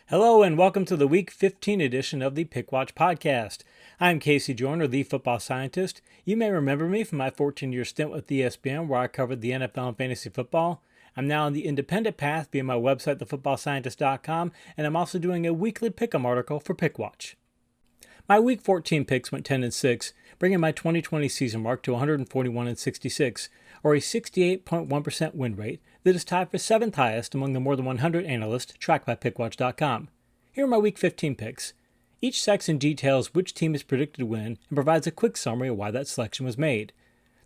Hello and welcome to the Week 15 edition of the Pickwatch podcast. I'm Joyner, the football scientist. You may remember me from my 14-year stint with ESPN where I covered the NFL and fantasy football. I'm now on the independent path via my website, thefootballscientist.com, and I'm also doing a weekly pick'em article for Pickwatch. My Week 14 picks went 10-6, bringing my 2020 season mark to 141-66, or a 68.1% win rate that is tied for 7th highest among the more than 100 analysts tracked by Pickwatch.com. Here are my Week 15 picks. Each section details which team is predicted to win and provides a quick summary of why that selection was made.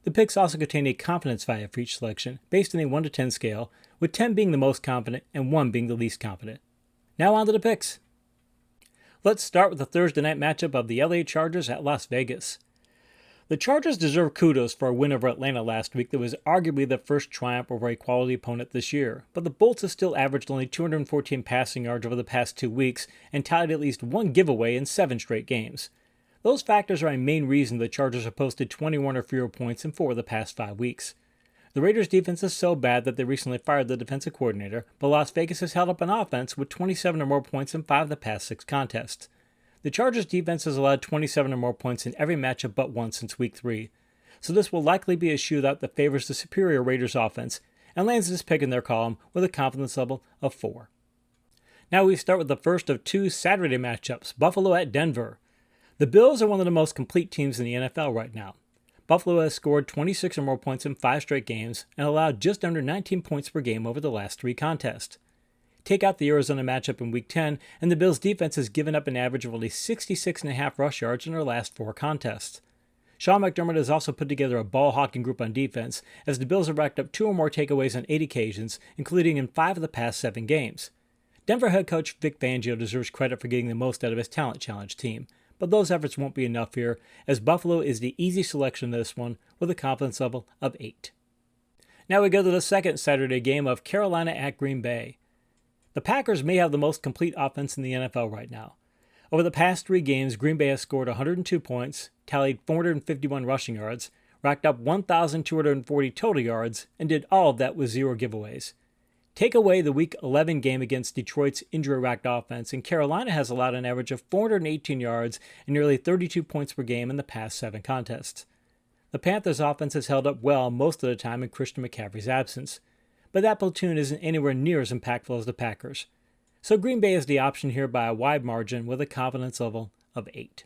The picks also contain a confidence value for each selection based on a 1 to 10 scale, with 10 being the most confident and 1 being the least confident. Now on to the picks. Let's start with the Thursday night matchup of the LA Chargers at Las Vegas. The Chargers deserve kudos for a win over Atlanta last week that was arguably the first triumph over a quality opponent this year, but the Bolts have still averaged only 214 passing yards over the past 2 weeks and tallied at least 1 giveaway in 7 straight games. Those factors are a main reason the Chargers have posted 21 or fewer points in 4 of the past 5 weeks. The Raiders' defense is so bad that they recently fired the defensive coordinator, but Las Vegas has held up an offense with 27 or more points in 5 of the past 6 contests. The Chargers' defense has allowed 27 or more points in every matchup but one since Week 3, so this will likely be a shootout that favors the superior Raiders' offense and lands this pick in their column with a confidence level of 4. Now we start with the first of 2 Saturday matchups, Buffalo at Denver. The Bills are one of the most complete teams in the NFL right now. Buffalo has scored 26 or more points in 5 straight games and allowed just under 19 points per game over the last 3 contests. Take out the Arizona matchup in Week 10, and the Bills' defense has given up an average of only 66.5 rush yards in their last 4 contests. Sean McDermott has also put together a ball-hawking group on defense, as the Bills have racked up 2 or more takeaways on 8 occasions, including in 5 of the past 7 games. Denver head coach Vic Fangio deserves credit for getting the most out of his talent challenge team, but those efforts won't be enough here, as Buffalo is the easy selection of this one with a confidence level of 8. Now we go to the second Saturday game of Carolina at Green Bay. The Packers may have the most complete offense in the NFL right now. Over the past 3 games, Green Bay has scored 102 points, tallied 451 rushing yards, racked up 1,240 total yards, and did all of that with 0 giveaways. Take away the Week 11 game against Detroit's injury-racked offense, and Carolina has allowed an average of 418 yards and nearly 32 points per game in the past 7 contests. The Panthers' offense has held up well most of the time in Christian McCaffrey's absence, but that platoon isn't anywhere near as impactful as the Packers. So Green Bay is the option here by a wide margin with a confidence level of 8.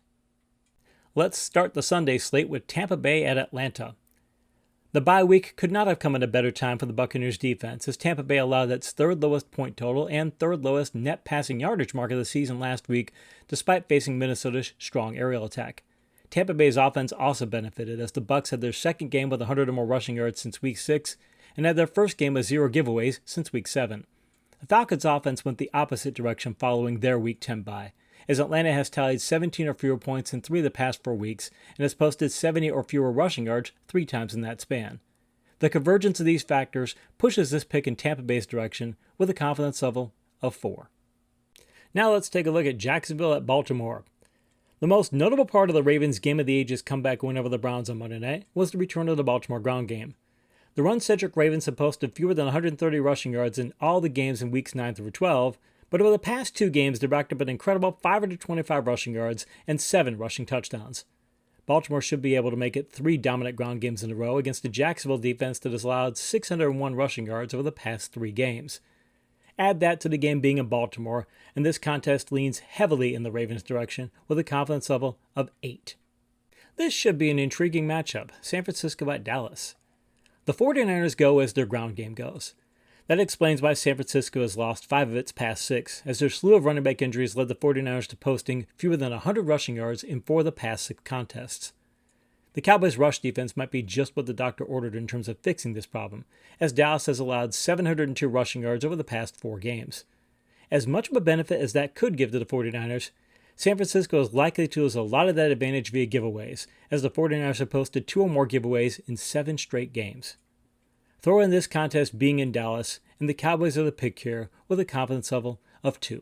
Let's start the Sunday slate with Tampa Bay at Atlanta. The bye week could not have come at a better time for the Buccaneers defense, as Tampa Bay allowed its 3rd lowest point total and 3rd lowest net passing yardage mark of the season last week, despite facing Minnesota's strong aerial attack. Tampa Bay's offense also benefited, as the Bucs had their second game with 100 or more rushing yards since Week 6, and had their first game with 0 giveaways since Week 7. The Falcons' offense went the opposite direction following their Week 10 bye, as Atlanta has tallied 17 or fewer points in 3 of the past 4 weeks and has posted 70 or fewer rushing yards 3 times in that span. The convergence of these factors pushes this pick in Tampa Bay's direction with a confidence level of 4. Now let's take a look at Jacksonville at Baltimore. The most notable part of the Ravens' Game of the Ages comeback win over the Browns on Monday night was the return of the Baltimore ground game. The run-centric Ravens have posted fewer than 130 rushing yards in all the games in Weeks 9 through 12, but over the past 2 games they racked up an incredible 525 rushing yards and 7 rushing touchdowns. Baltimore should be able to make it 3 dominant ground games in a row against a Jacksonville defense that has allowed 601 rushing yards over the past 3 games. Add that to the game being in Baltimore, and this contest leans heavily in the Ravens' direction with a confidence level of 8. This should be an intriguing matchup, San Francisco at Dallas. The 49ers go as their ground game goes. That explains why San Francisco has lost 5 of its past 6, as their slew of running back injuries led the 49ers to posting fewer than 100 rushing yards in 4 of the past 6 contests. The Cowboys' rush defense might be just what the doctor ordered in terms of fixing this problem, as Dallas has allowed 702 rushing yards over the past 4 games. As much of a benefit as that could give to the 49ers, San Francisco is likely to lose a lot of that advantage via giveaways, as the 49ers have posted 2 or more giveaways in 7 straight games. Throw in this contest being in Dallas, and the Cowboys are the pick here with a confidence level of 2.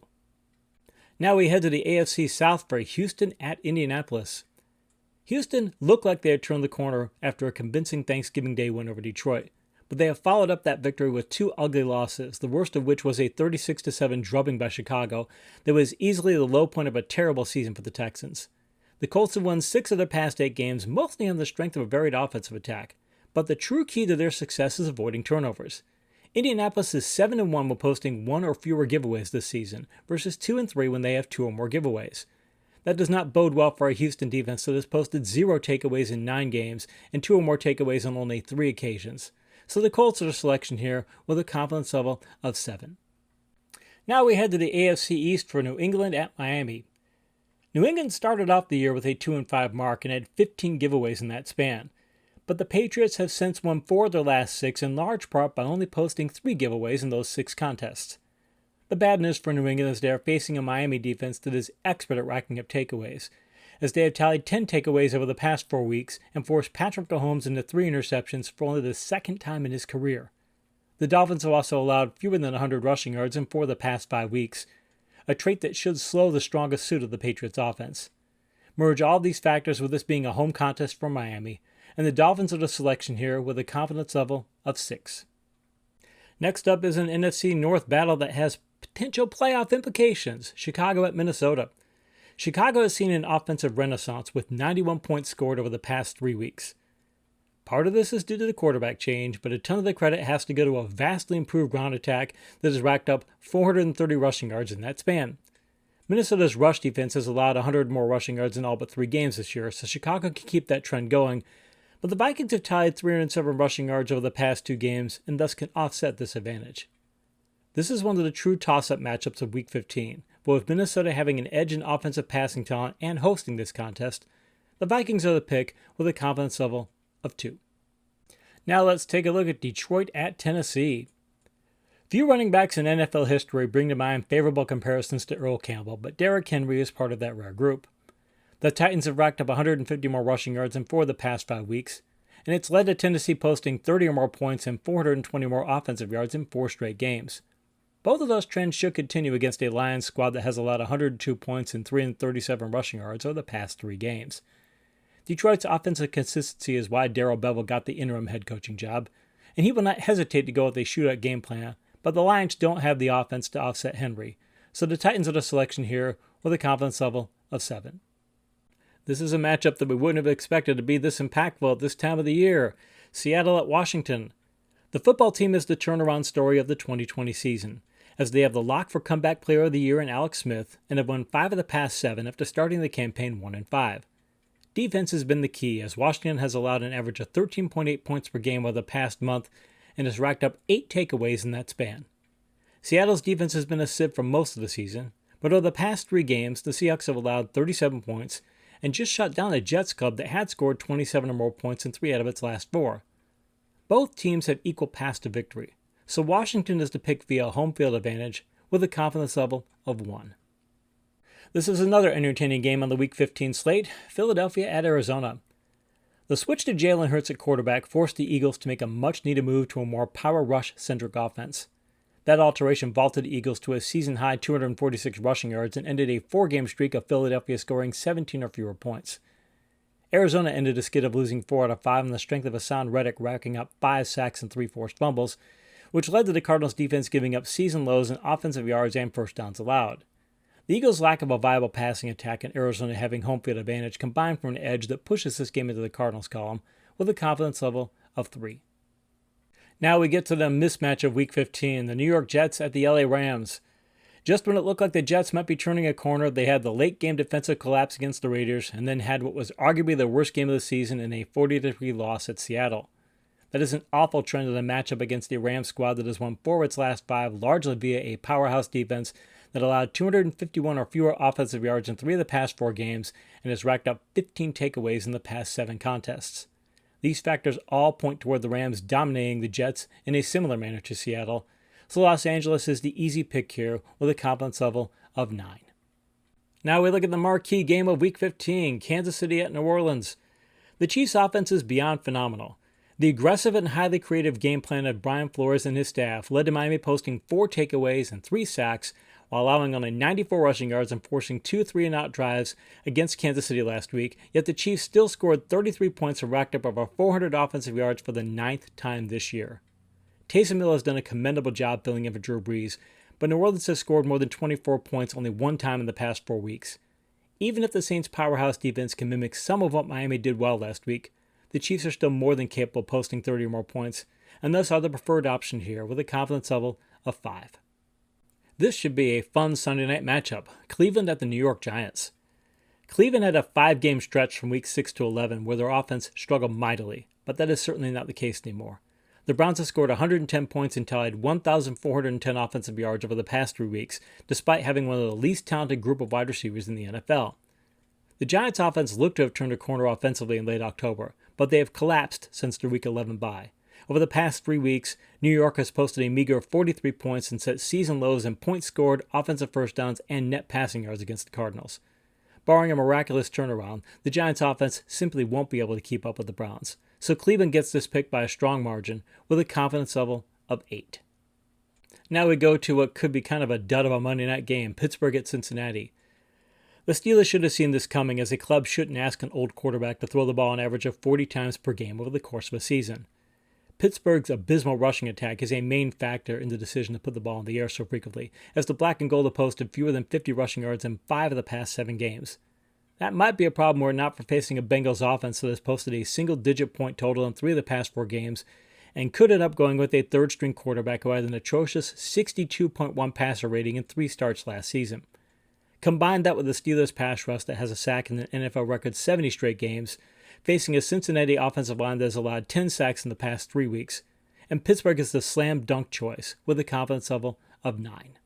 Now we head to the AFC South for Houston at Indianapolis. Houston looked like they had turned the corner after a convincing Thanksgiving Day win over Detroit, but they have followed up that victory with two ugly losses, the worst of which was a 36-7 drubbing by Chicago that was easily the low point of a terrible season for the Texans. The Colts have won 6 of their past 8 games, mostly on the strength of a varied offensive attack, but the true key to their success is avoiding turnovers. Indianapolis is 7-1 while posting 1 or fewer giveaways this season, versus 2-3 when they have 2 or more giveaways. That does not bode well for a Houston defense that has posted 0 takeaways in 9 games and 2 or more takeaways on only 3 occasions. So the Colts are the selection here with a confidence level of 7. Now we head to the AFC East for New England at Miami. New England started off the year with a 2-5 mark and had 15 giveaways in that span. But the Patriots have since won 4 of their last 6 in large part by only posting 3 giveaways in those 6 contests. The bad news for New England is they are facing a Miami defense that is expert at racking up takeaways, as they have tallied 10 takeaways over the past 4 weeks and forced Patrick Mahomes into 3 interceptions for only the second time in his career. The Dolphins have also allowed fewer than 100 rushing yards in 4 of the past 5 weeks, a trait that should slow the strongest suit of the Patriots' offense. Merge all these factors with this being a home contest for Miami, and the Dolphins are the selection here with a confidence level of 6. Next up is an NFC North battle that has potential playoff implications, Chicago at Minnesota. Chicago has seen an offensive renaissance with 91 points scored over the past 3 weeks. Part of this is due to the quarterback change, but a ton of the credit has to go to a vastly improved ground attack that has racked up 430 rushing yards in that span. Minnesota's rush defense has allowed 100 more rushing yards in all but 3 games this year, so Chicago can keep that trend going, but the Vikings have tied 307 rushing yards over the past 2 games and thus can offset this advantage. This is one of the true toss-up matchups of Week 15, but with Minnesota having an edge in offensive passing talent and hosting this contest, the Vikings are the pick with a confidence level of 2. Now let's take a look at Detroit at Tennessee. Few running backs in NFL history bring to mind favorable comparisons to Earl Campbell, but Derrick Henry is part of that rare group. The Titans have racked up 150 more rushing yards in 4 of the past 5 weeks, and it's led to Tennessee posting 30 or more points and 420 more offensive yards in 4 straight games. Both of those trends should continue against a Lions squad that has allowed 102 points and 337 rushing yards over the past 3 games. Detroit's offensive consistency is why Darrell Bevell got the interim head coaching job, and he will not hesitate to go with a shootout game plan, but the Lions don't have the offense to offset Henry, so the Titans are the selection here with a confidence level of 7. This is a matchup that we wouldn't have expected to be this impactful at this time of the year. Seattle at Washington. The football team is the turnaround story of the 2020 season, as they have the lock for comeback player of the year in Alex Smith and have won 5 of the past 7 after starting the campaign 1-5. Defense has been the key, as Washington has allowed an average of 13.8 points per game over the past month and has racked up 8 takeaways in that span. Seattle's defense has been a sieve for most of the season, but over the past 3 games, the Seahawks have allowed 37 points and just shut down a Jets club that had scored 27 or more points in 3 out of its last 4. Both teams have equal paths to victory, so Washington is to pick via home field advantage with a confidence level of 1. This is another entertaining game on the Week 15 slate, Philadelphia at Arizona. The switch to Jalen Hurts at quarterback forced the Eagles to make a much-needed move to a more power rush-centric offense. That alteration vaulted the Eagles to a season-high 246 rushing yards and ended a 4-game streak of Philadelphia scoring 17 or fewer points. Arizona ended a skid of losing 4 out of 5 on the strength of Hassan Reddick racking up 5 sacks and 3 forced fumbles, which led to the Cardinals' defense giving up season lows in offensive yards and first downs allowed. The Eagles' lack of a viable passing attack and Arizona having home field advantage combined for an edge that pushes this game into the Cardinals column with a confidence level of 3. Now we get to the mismatch of Week 15, the New York Jets at the LA Rams. Just when it looked like the Jets might be turning a corner, they had the late-game defensive collapse against the Raiders and then had what was arguably the worst game of the season in a 40-3 loss at Seattle. That is an awful trend in a matchup against a Rams squad that has won 4 of its last 5, largely via a powerhouse defense that allowed 251 or fewer offensive yards in 3 of the past 4 games and has racked up 15 takeaways in the past 7 contests. These factors all point toward the Rams dominating the Jets in a similar manner to Seattle, so Los Angeles is the easy pick here with a confidence level of 9. Now we look at the marquee game of Week 15, Kansas City at New Orleans. The Chiefs' offense is beyond phenomenal. The aggressive and highly creative game plan of Brian Flores and his staff led to Miami posting 4 takeaways and 3 sacks while allowing only 94 rushing yards and forcing 2 3-and-out drives against Kansas City last week, yet the Chiefs still scored 33 points and racked up over 400 offensive yards for the 9th time this year. Taysom Hill has done a commendable job filling in for Drew Brees, but New Orleans has scored more than 24 points only one time in the past 4 weeks. Even if the Saints' powerhouse defense can mimic some of what Miami did well last week, the Chiefs are still more than capable of posting 30 or more points, and thus are the preferred option here with a confidence level of 5. This should be a fun Sunday night matchup, Cleveland at the New York Giants. Cleveland had a 5-game stretch from week 6 to 11 where their offense struggled mightily, but that is certainly not the case anymore. The Browns have scored 110 points and tallied 1,410 offensive yards over the past 3 weeks, despite having one of the least talented group of wide receivers in the NFL. The Giants' offense looked to have turned a corner offensively in late October, but they have collapsed since their Week 11 bye. Over the past 3 weeks, New York has posted a meager 43 points and set season lows in points scored, offensive first downs, and net passing yards against the Cardinals. Barring a miraculous turnaround, the Giants' offense simply won't be able to keep up with the Browns. So Cleveland gets this pick by a strong margin with a confidence level of 8. Now we go to what could be kind of a dud of a Monday night game, Pittsburgh at Cincinnati. The Steelers should have seen this coming, as a club shouldn't ask an old quarterback to throw the ball an average of 40 times per game over the course of a season. Pittsburgh's abysmal rushing attack is a main factor in the decision to put the ball in the air so frequently, as the black and gold have posted fewer than 50 rushing yards in 5 of the past 7 games. That might be a problem were it not for facing a Bengals offense that has posted a single-digit point total in 3 of the past 4 games, and could end up going with a third-string quarterback who had an atrocious 62.1 passer rating in 3 starts last season. Combine that with the Steelers' pass rush that has a sack in an NFL record 70 straight games, facing a Cincinnati offensive line that has allowed 10 sacks in the past 3 weeks, and Pittsburgh is the slam dunk choice with a confidence level of 9.